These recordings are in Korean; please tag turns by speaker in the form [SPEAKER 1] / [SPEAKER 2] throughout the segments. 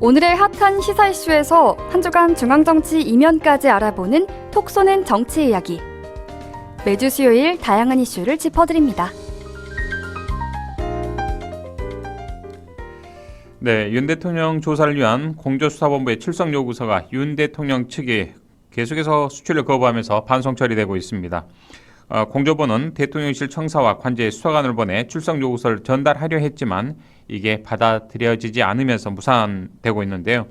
[SPEAKER 1] 오늘의 핫한 시사 이슈에서 한 주간 중앙정치 이면까지 알아보는 톡 쏘는 정치 이야기. 매주 수요일 다양한 이슈를 짚어드립니다.
[SPEAKER 2] 네, 윤 대통령 조사를 위한 공조수사본부의 출석 요구서가 윤 대통령 측이 계속해서 수출을 거부하면서 반송 처리되고 있습니다. 공조부는 대통령실 청사와 관저에 수사관을 보내 출석 요구서를 전달하려 했지만 이게 받아들여지지 않으면서 무산되고 있는데요.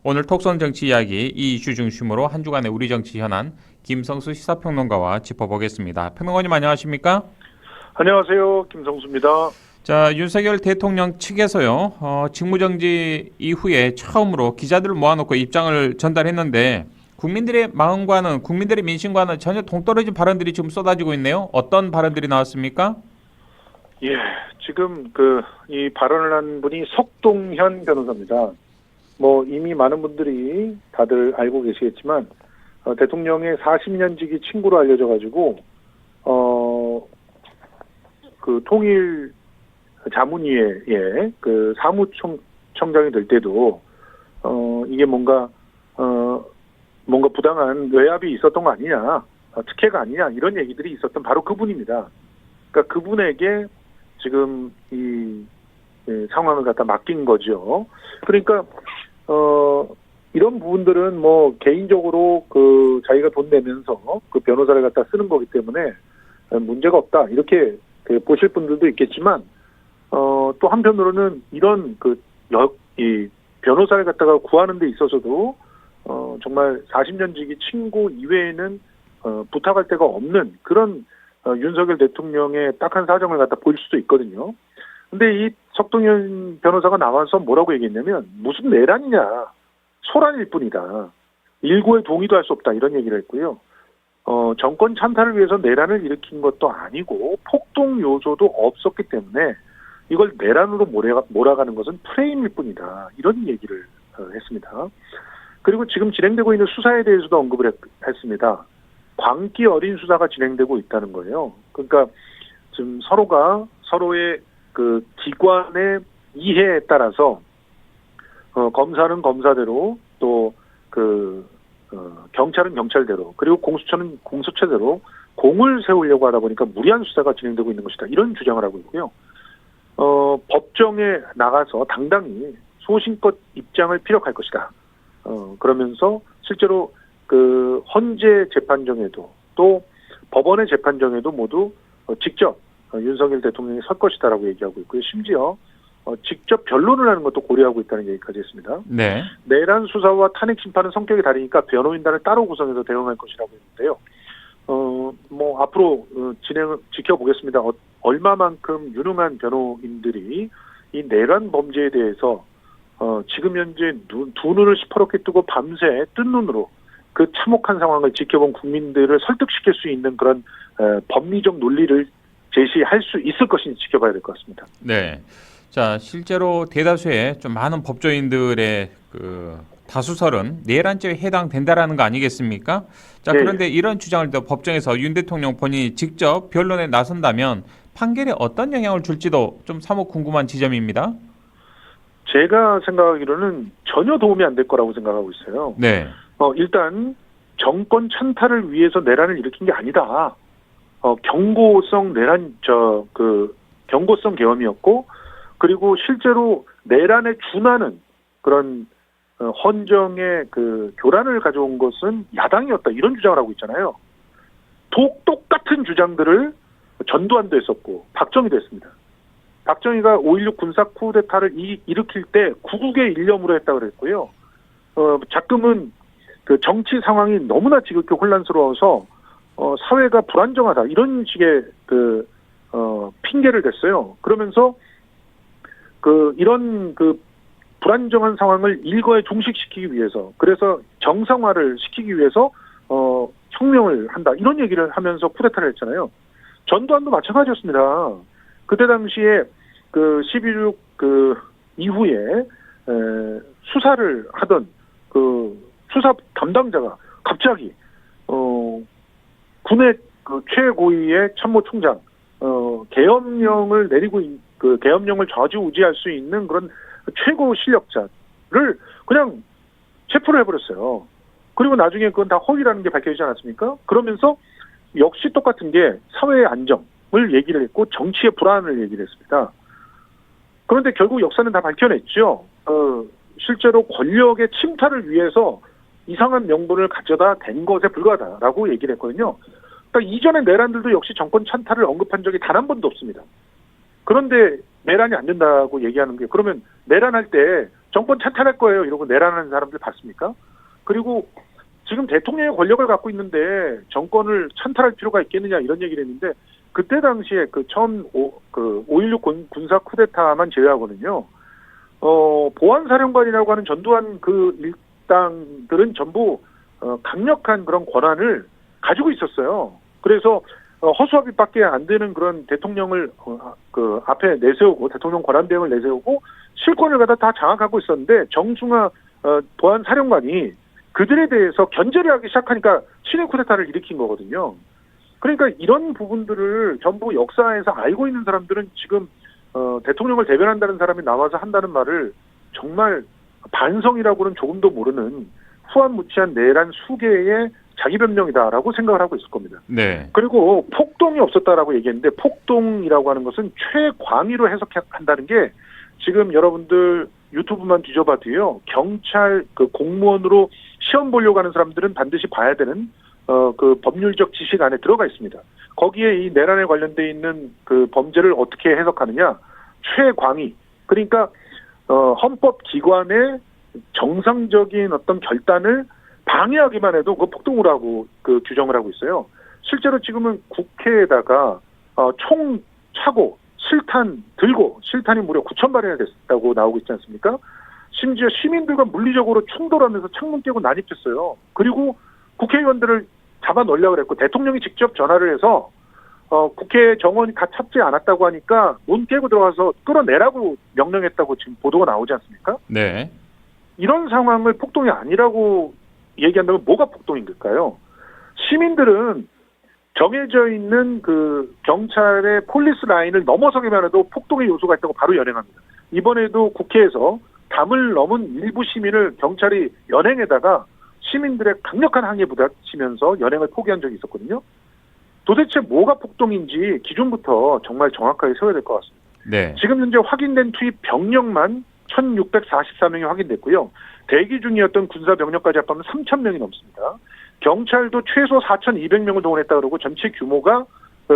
[SPEAKER 2] 오늘 톡선 정치 이야기 이 이슈 중심으로 한 주간의 우리 정치 현안 김성수 시사평론가와 짚어보겠습니다. 평론가님 안녕하십니까?
[SPEAKER 3] 안녕하세요. 김성수입니다.
[SPEAKER 2] 자, 윤석열 대통령 측에서요. 직무정지 이후에 처음으로 기자들을 모아놓고 입장을 전달했는데 국민들의 마음과는 국민들의 민심과는 전혀 동떨어진 발언들이 지금 쏟아지고 있네요. 어떤 발언들이 나왔습니까?
[SPEAKER 3] 예, 지금 이 발언을 한 분이 석동현 변호사입니다. 이미 많은 분들이 다들 알고 계시겠지만 대통령의 40년 지기 친구로 알려져 가지고 통일 자문위에 사무총장이 될 때도 이게 뭔가 부당한 외압이 있었던 거 아니냐, 특혜가 아니냐 이런 얘기들이 있었던 바로 그분입니다. 그러니까 그분에게 지금 이 상황을 갖다 맡긴 거죠. 그러니까 이런 부분들은 개인적으로 자기가 돈 내면서 그 변호사를 갖다 쓰는 거기 때문에 문제가 없다 이렇게 보실 분들도 있겠지만 또 한편으로는 이런 이 변호사를 갖다가 구하는 데 있어서도 정말 40년 지기 친구 이외에는 부탁할 데가 없는 그런 윤석열 대통령의 딱한 사정을 갖다 보일 수도 있거든요. 근데 이 석동현 변호사가 나와서 뭐라고 얘기했냐면 무슨 내란이냐, 소란일 뿐이다. 일고의 동의도 할 수 없다 이런 얘기를 했고요. 정권 찬탈을 위해서 내란을 일으킨 것도 아니고 폭동 요소도 없었기 때문에 이걸 내란으로 몰아가는 것은 프레임일 뿐이다 이런 얘기를 했습니다. 그리고 지금 진행되고 있는 수사에 대해서도 언급을 했습니다. 광기 어린 수사가 진행되고 있다는 거예요. 그러니까 지금 서로가 서로의 기관의 이해에 따라서 검사는 검사대로 또 경찰은 경찰대로 그리고 공수처는 공수처대로 공을 세우려고 하다 보니까 무리한 수사가 진행되고 있는 것이다 이런 주장을 하고 있고요. 법정에 나가서 당당히 소신껏 입장을 피력할 것이다. 그러면서 실제로 헌재 재판정에도 또 법원의 재판정에도 모두 직접 윤석열 대통령이 설 것이다라고 얘기하고 있고요. 심지어 직접 변론을 하는 것도 고려하고 있다는 얘기까지 했습니다.
[SPEAKER 2] 네. 내란
[SPEAKER 3] 수사와 탄핵 심판은 성격이 다르니까 변호인단을 따로 구성해서 대응할 것이라고 했는데요. 앞으로 진행을 지켜보겠습니다. 얼마만큼 유능한 변호인들이 이 내란 범죄에 대해서 지금 현재 두 눈을 시퍼렇게 뜨고 밤새 뜬 눈으로 그 참혹한 상황을 지켜본 국민들을 설득시킬 수 있는 그런 법리적 논리를 제시할 수 있을 것인지 지켜봐야 될 것 같습니다.
[SPEAKER 2] 네. 자, 실제로 대다수의 좀 많은 법조인들의 다수설은 내란죄에 해당된다라는 거 아니겠습니까? 자,
[SPEAKER 3] 네.
[SPEAKER 2] 그런데 이런 주장을 또 법정에서 윤 대통령 본인이 직접 변론에 나선다면 판결에 어떤 영향을 줄지도 좀 사뭇 궁금한 지점입니다.
[SPEAKER 3] 제가 생각하기로는 전혀 도움이 안 될 거라고 생각하고 있어요.
[SPEAKER 2] 네.
[SPEAKER 3] 일단 정권 찬탈을 위해서 내란을 일으킨 게 아니다. 경고성 경고성 계엄이었고, 그리고 실제로 내란에 준하는 그런 헌정의 교란을 가져온 것은 야당이었다 이런 주장을 하고 있잖아요. 똑같은 주장들을 전두환도 했었고 박정희도 했습니다. 박정희가 5.16 군사 쿠데타를 일으킬 때 구국의 일념으로 했다고 그랬고요. 자금은 정치 상황이 너무나 지극히 혼란스러워서 사회가 불안정하다 이런 식의 핑계를 댔어요. 그러면서 이런 불안정한 상황을 일거에 종식시키기 위해서, 그래서 정상화를 시키기 위해서 혁명을 한다 이런 얘기를 하면서 쿠데타를 했잖아요. 전두환도 마찬가지였습니다. 그때 당시에 12.6 이후에 수사를 하던 수사 담당자가 갑자기 군의 최고위의 참모총장 계엄령을 내리고 계엄령을 좌지우지할 수 있는 그런 최고 실력자를 그냥 체포를 해버렸어요. 그리고 나중에 그건 다 허위라는 게 밝혀지지 않았습니까? 그러면서 역시 똑같은 게 사회의 안정을 얘기를 했고 정치의 불안을 얘기를 했습니다. 그런데 결국 역사는 다 밝혀냈죠. 실제로 권력의 침탈을 위해서 이상한 명분을 가져다 댄 것에 불과하다라고 얘기를 했거든요. 그러니까 이전에 내란들도 역시 정권 찬탈을 언급한 적이 단 한 번도 없습니다. 그런데 내란이 안 된다고 얘기하는 게 그러면 내란할 때 정권 찬탈할 거예요 이러고 내란하는 사람들 봤습니까? 그리고 지금 대통령의 권력을 갖고 있는데 정권을 찬탈할 필요가 있겠느냐 이런 얘기를 했는데 그때 당시에 그 처음 5.16 군사 쿠데타만 제외하거든요. 보안사령관이라고 하는 전두환 그 일당들은 전부 강력한 그런 권한을 가지고 있었어요. 그래서 허수아비밖에 안 되는 그런 대통령을 그 앞에 내세우고 대통령 권한대행을 내세우고 실권을 갖다 다 장악하고 있었는데 정승화 보안사령관이 그들에 대해서 견제를 하기 시작하니까 신의 쿠데타를 일으킨 거거든요. 그러니까 이런 부분들을 전부 역사에서 알고 있는 사람들은 지금 대통령을 대변한다는 사람이 나와서 한다는 말을 정말 반성이라고는 조금도 모르는 후한무치한 내란 수계의 자기 변명이다라고 생각을 하고 있을 겁니다.
[SPEAKER 2] 네.
[SPEAKER 3] 그리고 폭동이 없었다라고 얘기했는데 폭동이라고 하는 것은 최광의로 해석한다는 게 지금 여러분들 유튜브만 뒤져봐도요. 경찰 그 공무원으로 시험 보려고 하는 사람들은 반드시 봐야 되는 그 법률적 지식 안에 들어가 있습니다. 거기에 이 내란에 관련돼 있는 그 범죄를 어떻게 해석하느냐? 최광의. 그러니까 헌법 기관의 정상적인 어떤 결단을 방해하기만 해도 그 폭동으로 하고 그 규정을 하고 있어요. 실제로 지금은 국회에다가 총 차고 실탄 들고 실탄이 무려 9,000발이나 됐다고 나오고 있지 않습니까? 심지어 시민들과 물리적으로 충돌하면서 창문 깨고 난입했어요. 그리고 국회의원들을 잡아 넣으려고 그랬고 대통령이 직접 전화를 해서 국회 정원이 다 찼지 않았다고 하니까 문 깨고 들어가서 끌어내라고 명령했다고 지금 보도가 나오지 않습니까?
[SPEAKER 2] 네.
[SPEAKER 3] 이런 상황을 폭동이 아니라고 얘기한다면 뭐가 폭동인 걸까요? 시민들은 정해져 있는 그 경찰의 폴리스 라인을 넘어서기만 해도 폭동의 요소가 있다고 바로 연행합니다. 이번에도 국회에서 담을 넘은 일부 시민을 경찰이 연행에다가 시민들의 강력한 항의에 부딪히면서 연행을 포기한 적이 있었거든요. 도대체 뭐가 폭동인지 기준부터 정말 정확하게 세워야 될 것 같습니다.
[SPEAKER 2] 네.
[SPEAKER 3] 지금 현재 확인된 투입 병력만 1,644명이 확인됐고요. 대기 중이었던 군사 병력까지 합하면 3,000명이 넘습니다. 경찰도 최소 4,200명을 동원했다 그러고 전체 규모가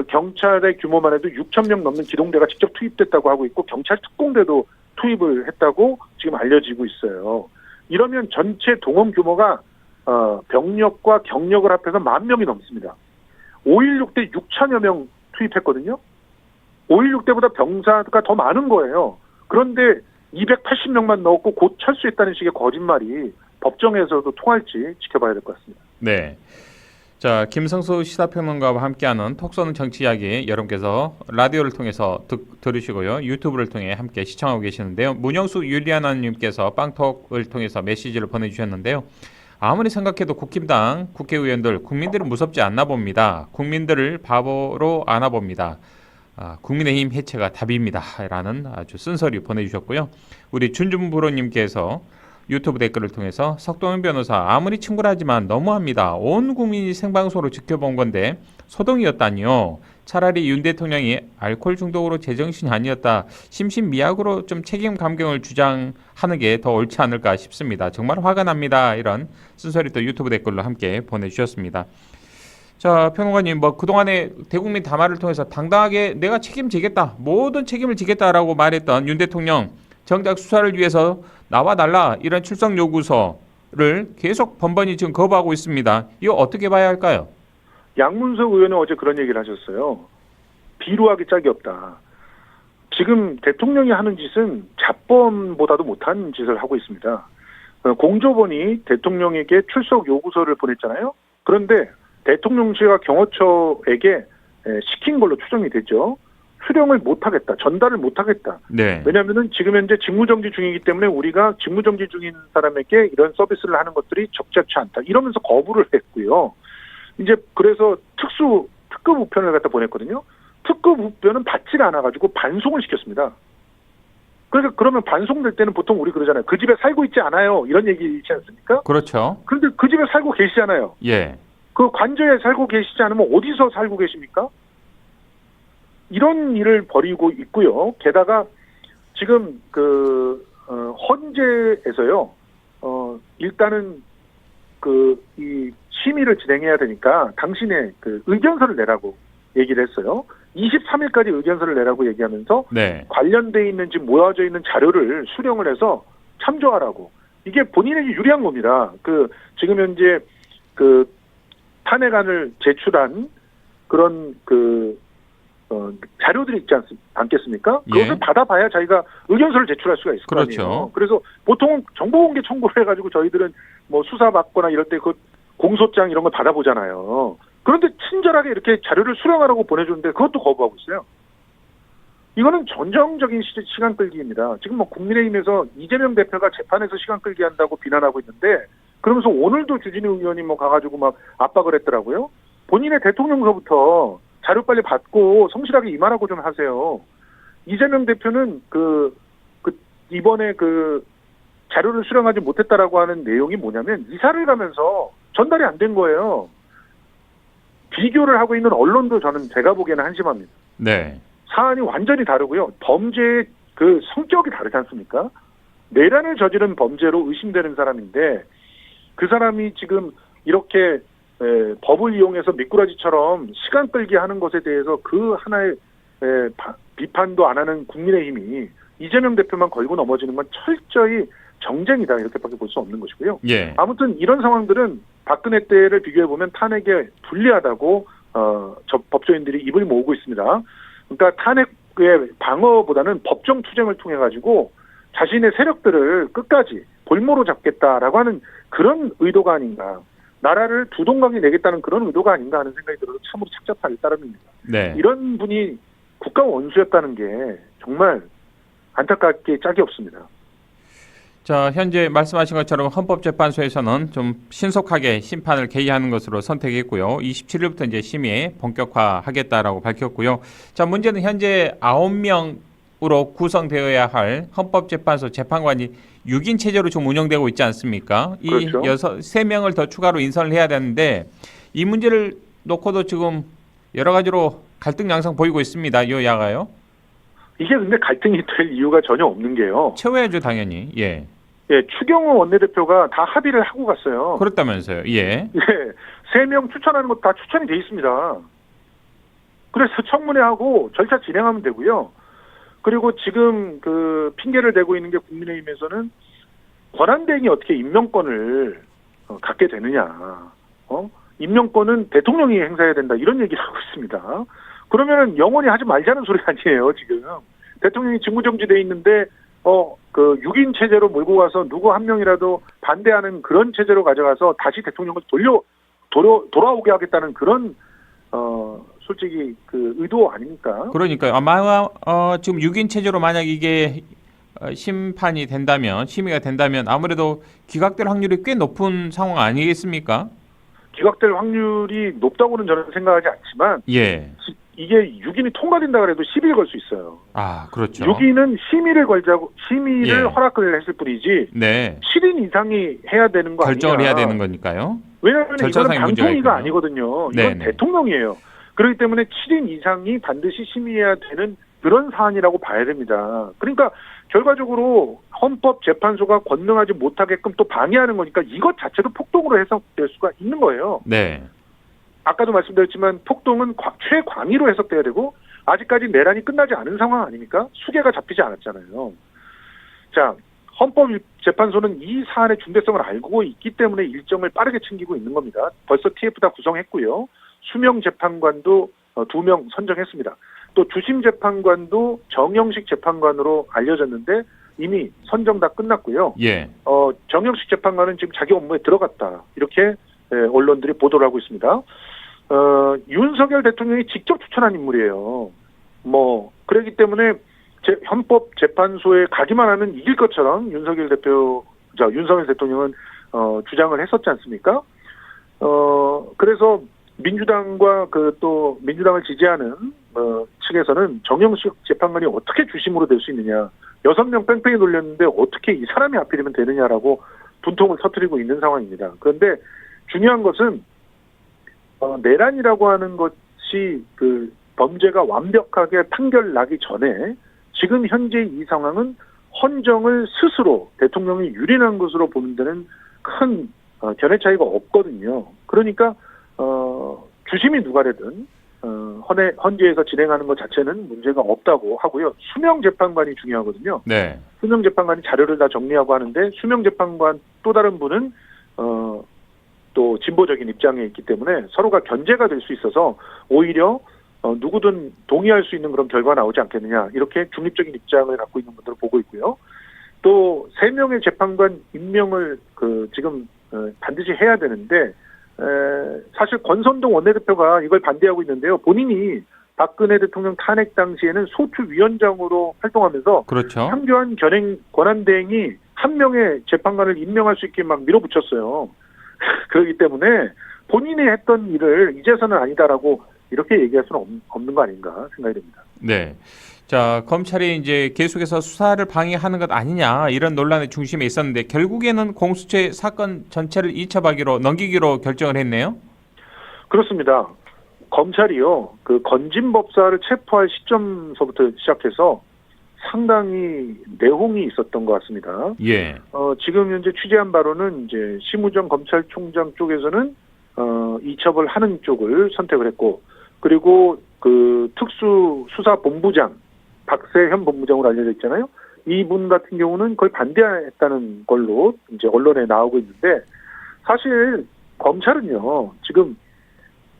[SPEAKER 3] 경찰의 규모만 해도 6,000명 넘는 기동대가 직접 투입됐다고 하고 있고 경찰 특공대도 투입을 했다고 지금 알려지고 있어요. 이러면 전체 동원 규모가 병력과 경력을 합해서 10,000명이 넘습니다. 5.16 때 6,000여 명 투입했거든요. 5.16 때보다 병사가 더 많은 거예요. 그런데 280명만 넣었고 곧 철수했다는 식의 거짓말이 법정에서도 통할지 지켜봐야 될 것 같습니다.
[SPEAKER 2] 네. 자, 김성수 시사평론가와 함께하는 톡쏘는 정치 이야기 여러분께서 라디오를 통해서 들으시고요. 유튜브를 통해 함께 시청하고 계시는데요. 문영수 율리아나님께서 빵톡을 통해서 메시지를 보내주셨는데요. 아무리 생각해도 국힘당 국회의원들 국민들은 무섭지 않나 봅니다. 국민들을 바보로 아나 봅니다. 국민의힘 해체가 답입니다. 라는 아주 쓴소리 보내주셨고요. 우리 준준부로님께서 유튜브 댓글을 통해서 석동현 변호사 아무리 친구라지만 너무합니다. 온 국민이 생방송으로 지켜본 건데 소동이었다니요. 차라리 윤 대통령이 알코올 중독으로 제정신이 아니었다. 심신미약으로 좀 책임 감경을 주장하는 게 더 옳지 않을까 싶습니다. 정말 화가 납니다. 이런 쓴소리 또 유튜브 댓글로 함께 보내주셨습니다. 자, 평론가님, 그동안에 대국민 담화를 통해서 당당하게 내가 책임지겠다, 모든 책임을 지겠다라고 말했던 윤 대통령 정작 수사를 위해서 나와 달라 이런 출석 요구서를 계속 번번이 지금 거부하고 있습니다. 이거 어떻게 봐야 할까요?
[SPEAKER 3] 양문석 의원은 어제 그런 얘기를 하셨어요. 비루하기 짝이 없다. 지금 대통령이 하는 짓은 잡범보다도 못한 짓을 하고 있습니다. 공조본이 대통령에게 출석 요구서를 보냈잖아요. 그런데 대통령실과 경호처에게 시킨 걸로 추정이 되죠. 수령을 못하겠다. 전달을 못하겠다.
[SPEAKER 2] 네.
[SPEAKER 3] 왜냐하면 지금 현재 직무정지 중이기 때문에 우리가 직무정지 중인 사람에게 이런 서비스를 하는 것들이 적절치 않다. 이러면서 거부를 했고요. 이제 그래서 특급 우편을 갖다 보냈거든요. 특급 우편은 받지를 않아가지고 반송을 시켰습니다. 그러니까 그러면 반송될 때는 보통 우리 그러잖아요. 그 집에 살고 있지 않아요. 이런 얘기 있지 않습니까?
[SPEAKER 2] 그렇죠.
[SPEAKER 3] 그런데 그 집에 살고 계시잖아요.
[SPEAKER 2] 예.
[SPEAKER 3] 그 관저에 살고 계시지 않으면 어디서 살고 계십니까? 이런 일을 벌이고 있고요. 게다가 지금 헌재에서요. 일단은 이 심의를 진행해야 되니까 당신의 그 의견서를 내라고 얘기를 했어요. 23일까지 의견서를 내라고 얘기하면서
[SPEAKER 2] 네.
[SPEAKER 3] 관련돼 있는 지금 모아져 있는 자료를 수령을 해서 참조하라고. 이게 본인에게 유리한 겁니다. 지금 현재 탄핵안을 제출한 그런 자료들이 있지 않겠습니까? 그것을
[SPEAKER 2] 예.
[SPEAKER 3] 받아봐야 자기가 의견서를 제출할 수가 있을 거 아니에요.
[SPEAKER 2] 그렇죠.
[SPEAKER 3] 그래서 보통은 정보공개 청구를 해가지고 저희들은 뭐 수사받거나 이럴 때 그 공소장 이런 걸 받아보잖아요. 그런데 친절하게 이렇게 자료를 수령하라고 보내주는데 그것도 거부하고 있어요. 이거는 전형적인 시간 끌기입니다. 지금 뭐 국민의힘에서 이재명 대표가 재판에서 시간 끌기 한다고 비난하고 있는데 그러면서 오늘도 주진우 의원이 뭐 가가지고 막 압박을 했더라고요. 본인의 대통령서부터 자료 빨리 받고 성실하게 임하라고 좀 하세요. 이재명 대표는 이번에 자료를 수령하지 못했다라고 하는 내용이 뭐냐면 이사를 가면서 전달이 안 된 거예요. 비교를 하고 있는 언론도 제가 보기에는 한심합니다.
[SPEAKER 2] 네.
[SPEAKER 3] 사안이 완전히 다르고요. 범죄의 성격이 다르지 않습니까? 내란을 저지른 범죄로 의심되는 사람인데 그 사람이 지금 이렇게 법을 이용해서 미꾸라지처럼 시간 끌기 하는 것에 대해서 그 하나의 비판도 안 하는 국민의힘이 이재명 대표만 걸고 넘어지는 건 철저히 정쟁이다 이렇게밖에 볼 수 없는 것이고요.
[SPEAKER 2] 예.
[SPEAKER 3] 아무튼 이런 상황들은 박근혜 때를 비교해보면 탄핵에 불리하다고 법조인들이 입을 모으고 있습니다. 그러니까 탄핵의 방어보다는 법정 투쟁을 통해 가지고 자신의 세력들을 끝까지 볼모로 잡겠다라고 하는 그런 의도가 아닌가. 나라를 두 동강이 내겠다는 그런 의도가 아닌가 하는 생각이 들어서 참으로 착잡하기 따름입니다.
[SPEAKER 2] 네.
[SPEAKER 3] 이런 분이 국가 원수였다는 게 정말 안타깝게 짝이 없습니다.
[SPEAKER 2] 자, 현재 말씀하신 것처럼 헌법재판소에서는 좀 신속하게 심판을 개의하는 것으로 선택했고요. 27일부터 이제 심의 본격화하겠다라고 밝혔고요. 자, 문제는 현재 9명으로 구성되어야 할 헌법재판소 재판관이 6인 체제로 좀 운영되고 있지 않습니까?
[SPEAKER 3] 그렇죠.
[SPEAKER 2] 이 3명을 더 추가로 인선을 해야 되는데 이 문제를 놓고도 지금 여러 가지로 갈등 양상 보이고 있습니다. 여야가요. 이게
[SPEAKER 3] 근데 갈등이 될 이유가 전혀 없는 게요.
[SPEAKER 2] 채워야죠, 당연히. 예.
[SPEAKER 3] 예, 추경호 원내대표가 다 합의를 하고 갔어요.
[SPEAKER 2] 그렇다면서요. 예.
[SPEAKER 3] 예, 3명 추천하는 것 다 추천이 돼 있습니다. 그래서 청문회하고 절차 진행하면 되고요. 그리고 지금 핑계를 대고 있는 게 국민의힘에서는 권한대행이 어떻게 임명권을 갖게 되느냐. 임명권은 대통령이 행사해야 된다. 이런 얘기를 하고 있습니다. 그러면은 영원히 하지 말자는 소리 아니에요, 지금. 대통령이 직무정지돼 있는데, 6인 체제로 몰고 가서 누구 한 명이라도 반대하는 그런 체제로 가져가서 다시 대통령을 돌아오게 하겠다는 그런, 솔직히 의도 아닙니까?
[SPEAKER 2] 그러니까요. 아마, 지금 6인 체제로 만약 이게 심판이 된다면, 심의가 된다면 아무래도 기각될 확률이 꽤 높은 상황 아니겠습니까?
[SPEAKER 3] 기각될 확률이 높다고는 저는 생각하지 않지만,
[SPEAKER 2] 예.
[SPEAKER 3] 이게 6인이 통과된다 그래도 10일 걸 수 있어요.
[SPEAKER 2] 아, 그렇죠.
[SPEAKER 3] 6인은 심의를
[SPEAKER 2] 예.
[SPEAKER 3] 허락을 했을 뿐이지
[SPEAKER 2] 네.
[SPEAKER 3] 7인 이상이 해야 되는 거
[SPEAKER 2] 결정을
[SPEAKER 3] 아니냐.
[SPEAKER 2] 해야 되는 거니까요.
[SPEAKER 3] 왜냐하면 이거는
[SPEAKER 2] 절차상의 문제가
[SPEAKER 3] 방통위가
[SPEAKER 2] 있군요.
[SPEAKER 3] 아니거든요. 이건
[SPEAKER 2] 네네.
[SPEAKER 3] 대통령이에요. 그렇기 때문에 7인 이상이 반드시 심의해야 되는 그런 사안이라고 봐야 됩니다. 그러니까 결과적으로 헌법재판소가 권능하지 못하게끔 또 방해하는 거니까 이것 자체도 폭동으로 해석될 수가 있는 거예요.
[SPEAKER 2] 네.
[SPEAKER 3] 아까도 말씀드렸지만 폭동은 최광의로 해석돼야 되고 아직까지 내란이 끝나지 않은 상황 아닙니까? 수계가 잡히지 않았잖아요. 자, 헌법재판소는 이 사안의 중대성을 알고 있기 때문에 일정을 빠르게 챙기고 있는 겁니다. 벌써 TF 다 구성했고요. 수명 재판관도 2명 선정했습니다. 또 주심 재판관도 정영식 재판관으로 알려졌는데 이미 선정 다 끝났고요.
[SPEAKER 2] 예.
[SPEAKER 3] 정영식 재판관은 지금 자기 업무에 들어갔다. 이렇게 언론들이 보도를 하고 있습니다. 윤석열 대통령이 직접 추천한 인물이에요. 그렇기 때문에 헌법재판소에 가기만 하면 이길 것처럼 윤석열 대통령은 주장을 했었지 않습니까? 그래서 민주당과 민주당을 지지하는 측에서는 정영식 재판관이 어떻게 주심으로 될 수 있느냐, 6명 뺑뺑이 돌렸는데 어떻게 이 사람이 하필이면 되느냐라고 분통을 터뜨리고 있는 상황입니다. 그런데 중요한 것은 내란이라고 하는 것이 그 범죄가 완벽하게 판결 나기 전에 지금 현재 이 상황은 헌정을 스스로 대통령이 유린한 것으로 보는 데는 큰 견해 차이가 없거든요. 그러니까 주심이 누가 되든 헌재에서 진행하는 것 자체는 문제가 없다고 하고요. 수명 재판관이 중요하거든요.
[SPEAKER 2] 네.
[SPEAKER 3] 수명 재판관이 자료를 다 정리하고 하는데 수명 재판관 또 다른 분은 또 진보적인 입장에 있기 때문에 서로가 견제가 될 수 있어서 오히려 누구든 동의할 수 있는 그런 결과가 나오지 않겠느냐, 이렇게 중립적인 입장을 갖고 있는 분들을 보고 있고요. 또 3명의 재판관 임명을 지금 반드시 해야 되는데 사실 권선동 원내대표가 이걸 반대하고 있는데요. 본인이 박근혜 대통령 탄핵 당시에는 소추위원장으로 활동하면서
[SPEAKER 2] 그렇죠.
[SPEAKER 3] 황교안 권한대행이 한 명의 재판관을 임명할 수 있게 막 밀어붙였어요. 그렇기 때문에 본인이 했던 일을 이제서는 아니다라고 이렇게 얘기할 수는 없는 거 아닌가 생각이 됩니다.
[SPEAKER 2] 네. 자, 검찰이 이제 계속해서 수사를 방해하는 것 아니냐 이런 논란의 중심에 있었는데 결국에는 공수처의 사건 전체를 이첩하기로 넘기기로 결정을 했네요.
[SPEAKER 3] 그렇습니다. 검찰이요, 그 건진법사를 체포할 시점서부터 시작해서 상당히 내홍이 있었던 것 같습니다.
[SPEAKER 2] 예.
[SPEAKER 3] 지금 현재 취재한 바로는 이제 심우정 검찰총장 쪽에서는 이첩을 하는 쪽을 선택을 했고, 그리고 그 특수수사본부장 박세현 본부장으로 알려져 있잖아요. 이분 같은 경우는 거의 반대했다는 걸로 이제 언론에 나오고 있는데, 사실 검찰은요 지금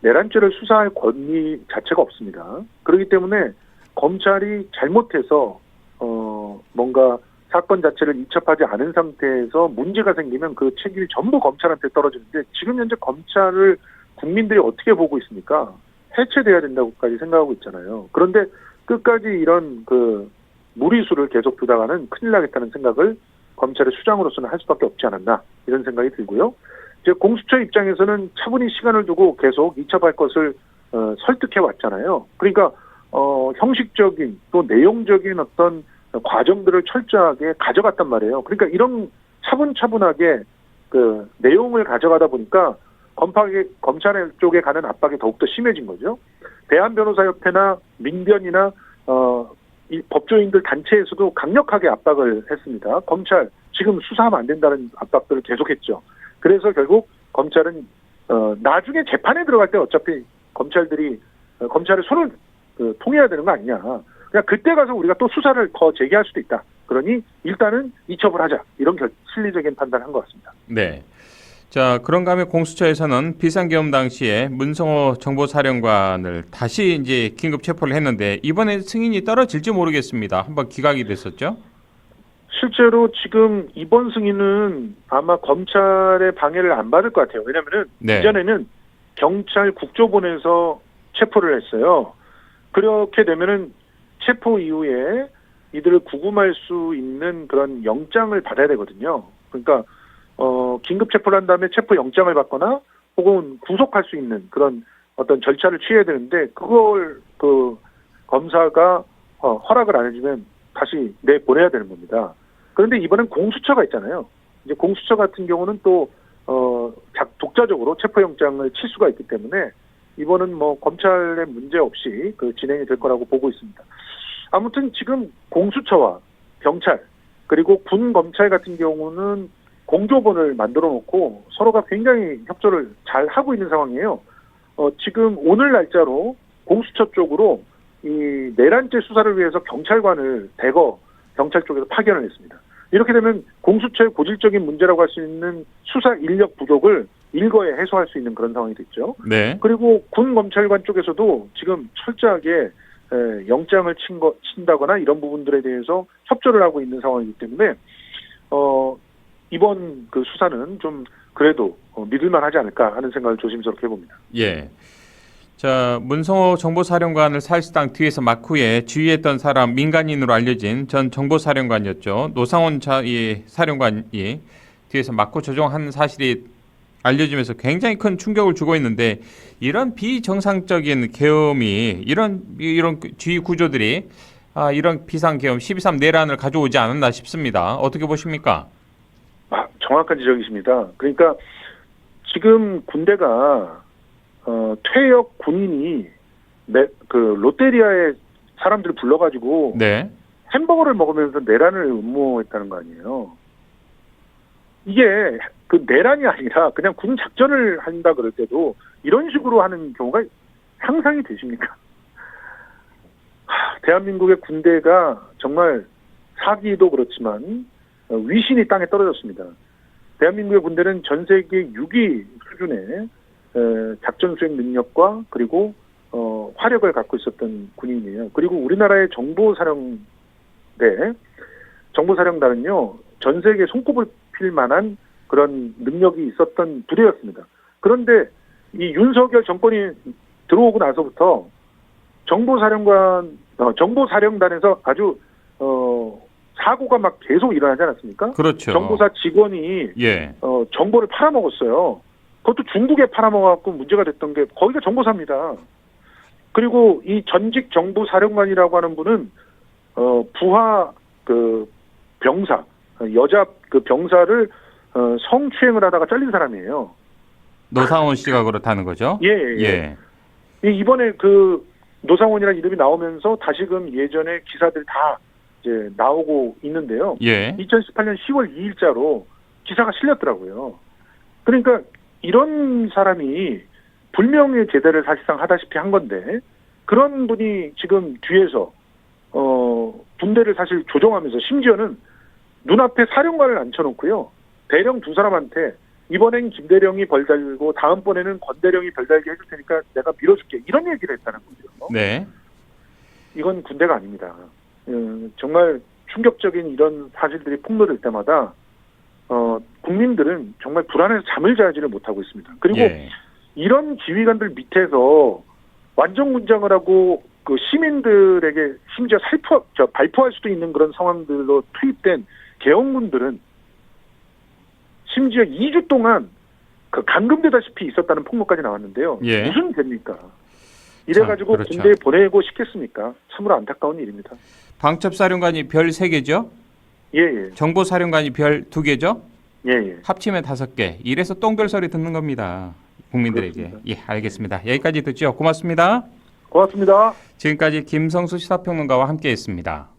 [SPEAKER 3] 내란죄를 수사할 권리 자체가 없습니다. 그렇기 때문에 검찰이 잘못해서 뭔가 사건 자체를 이첩하지 않은 상태에서 문제가 생기면 그 책임이 전부 검찰한테 떨어지는데, 지금 현재 검찰을 국민들이 어떻게 보고 있습니까? 해체돼야 된다고까지 생각하고 있잖아요. 그런데 끝까지 이런 그 무리수를 계속 두다가는 큰일 나겠다는 생각을 검찰의 수장으로서는 할 수밖에 없지 않았나, 이런 생각이 들고요. 이제 공수처 입장에서는 차분히 시간을 두고 계속 이첩할 것을 설득해 왔잖아요. 그러니까 형식적인 또 내용적인 어떤 과정들을 철저하게 가져갔단 말이에요. 그러니까 이런 차분차분하게 그 내용을 가져가다 보니까 검찰 쪽에 가는 압박이 더욱더 심해진 거죠. 대한변호사협회나 민변이나 이 법조인들 단체에서도 강력하게 압박을 했습니다. 검찰 지금 수사하면 안 된다는 압박들을 계속했죠. 그래서 결국 검찰은 나중에 재판에 들어갈 때 어차피 검찰의 손을 통해야 되는 거 아니냐. 그냥 그때 가서 우리가 또 수사를 더 재개할 수도 있다. 그러니 일단은 이첩을 하자. 이런 실리적인 판단을 한 것 같습니다.
[SPEAKER 2] 네. 자, 그런가 하면 공수처에서는 비상계엄 당시에 문성호 정보사령관을 다시 이제 긴급 체포를 했는데 이번에 승인이 떨어질지 모르겠습니다. 한번 기각이 됐었죠?
[SPEAKER 3] 실제로 지금 이번 승인은 아마 검찰의 방해를 안 받을 것 같아요. 왜냐하면
[SPEAKER 2] 네.
[SPEAKER 3] 이전에는 경찰 국조본에서 체포를 했어요. 그렇게 되면은 체포 이후에 이들을 구금할 수 있는 그런 영장을 받아야 되거든요. 그러니까 긴급 체포를 한 다음에 체포 영장을 받거나 혹은 구속할 수 있는 그런 어떤 절차를 취해야 되는데, 그걸 그 검사가 허락을 안 해주면 다시 내보내야 되는 겁니다. 그런데 이번엔 공수처가 있잖아요. 이제 공수처 같은 경우는 또 독자적으로 체포영장을 칠 수가 있기 때문에 이번은 뭐 검찰의 문제 없이 그 진행이 될 거라고 보고 있습니다. 아무튼 지금 공수처와 경찰 그리고 군 검찰 같은 경우는 공조본을 만들어 놓고 서로가 굉장히 협조를 잘 하고 있는 상황이에요. 지금 오늘 날짜로 공수처 쪽으로 이 내란죄 수사를 위해서 경찰관을 대거 경찰 쪽에서 파견을 했습니다. 이렇게 되면 공수처의 고질적인 문제라고 할 수 있는 수사 인력 부족을 일거에 해소할 수 있는 그런 상황이 됐죠.
[SPEAKER 2] 네.
[SPEAKER 3] 그리고 군 검찰관 쪽에서도 지금 철저하게 영장을 친다거나 이런 부분들에 대해서 협조를 하고 있는 상황이기 때문에 이번 그 수사는 좀 그래도 믿을만하지 않을까 하는 생각을 조심스럽게 해봅니다.
[SPEAKER 2] 예. 자, 문성호 정보사령관을 사실상 뒤에서 막후에 지휘했던 사람, 민간인으로 알려진 전 정보사령관이었죠. 노상원 사령관이 뒤에서 막후 조종한 사실이 알려지면서 굉장히 큰 충격을 주고 있는데 이런 비정상적인 계엄이 이런 지휘 구조들이 이런 비상계엄 12.3 내란을 가져오지 않았나 싶습니다. 어떻게 보십니까?
[SPEAKER 3] 정확한 지적이십니다. 그러니까 지금 군대가 퇴역 군인이 그 롯데리아에 사람들을 불러가지고
[SPEAKER 2] 네.
[SPEAKER 3] 햄버거를 먹으면서 내란을 음모했다는 거 아니에요. 이게 그 내란이 아니라 그냥 군 작전을 한다 그럴 때도 이런 식으로 하는 경우가 상상이 되십니까? 대한민국의 군대가 정말 사기도 그렇지만 위신이 땅에 떨어졌습니다. 대한민국의 군대는 전 세계 6위 수준의 작전 수행 능력과 그리고 화력을 갖고 있었던 군인이에요. 그리고 우리나라의 정보사령단은요, 전 세계 손꼽을 필 만한 그런 능력이 있었던 부대였습니다. 그런데 이 윤석열 정권이 들어오고 나서부터 정보사령단에서 아주 사고가 막 계속 일어나지 않았습니까?
[SPEAKER 2] 그렇죠.
[SPEAKER 3] 정보사 직원이
[SPEAKER 2] 예.
[SPEAKER 3] 정보를 팔아먹었어요. 그것도 중국에 팔아먹어갖고 문제가 됐던 게 거기가 정보사입니다. 그리고 이 전직 정보사령관이라고 하는 분은 부하 그 병사, 여자 그 병사를 성추행을 하다가 잘린 사람이에요.
[SPEAKER 2] 노상원 씨가 그렇다는 거죠?
[SPEAKER 3] 예. 이번에 그 노상원이라는 이름이 나오면서 다시금 예전에 기사들 다 이제 나오고 있는데요.
[SPEAKER 2] 예.
[SPEAKER 3] 2018년 10월 2일자로 기사가 실렸더라고요. 그러니까 이런 사람이 불명예 제대를 사실상 하다시피 한 건데 그런 분이 지금 뒤에서 군대를 사실 조종하면서 심지어는 눈앞에 사령관을 앉혀놓고요. 대령 두 사람한테 이번엔 김대령이 벌달고 다음번에는 권대령이 별달게 해줄 테니까 내가 밀어줄게. 이런 얘기를 했다는 거죠.
[SPEAKER 2] 네.
[SPEAKER 3] 이건 군대가 아닙니다. 정말 충격적인 이런 사실들이 폭로될 때마다 국민들은 정말 불안해서 잠을 자지를 못하고 있습니다. 그리고
[SPEAKER 2] 예.
[SPEAKER 3] 이런 지휘관들 밑에서 완전군장을 하고 그 시민들에게 심지어 발포할 수도 있는 그런 상황들로 투입된 계엄군들은 심지어 2주 동안 그 감금되다시피 있었다는 폭로까지 나왔는데요.
[SPEAKER 2] 예.
[SPEAKER 3] 무슨 됩니까? 이래가지고
[SPEAKER 2] 그렇죠.
[SPEAKER 3] 군대에 보내고 싶겠습니까? 참으로 안타까운 일입니다.
[SPEAKER 2] 방첩사령관이 별 3개죠?
[SPEAKER 3] 예.
[SPEAKER 2] 정보사령관이 별 2개죠?
[SPEAKER 3] 예.
[SPEAKER 2] 합치면 5개. 이래서 똥별소리 듣는 겁니다. 국민들에게.
[SPEAKER 3] 그렇습니다.
[SPEAKER 2] 예, 알겠습니다. 여기까지 듣죠. 고맙습니다.
[SPEAKER 3] 고맙습니다.
[SPEAKER 2] 지금까지 김성수 시사평론가와 함께했습니다.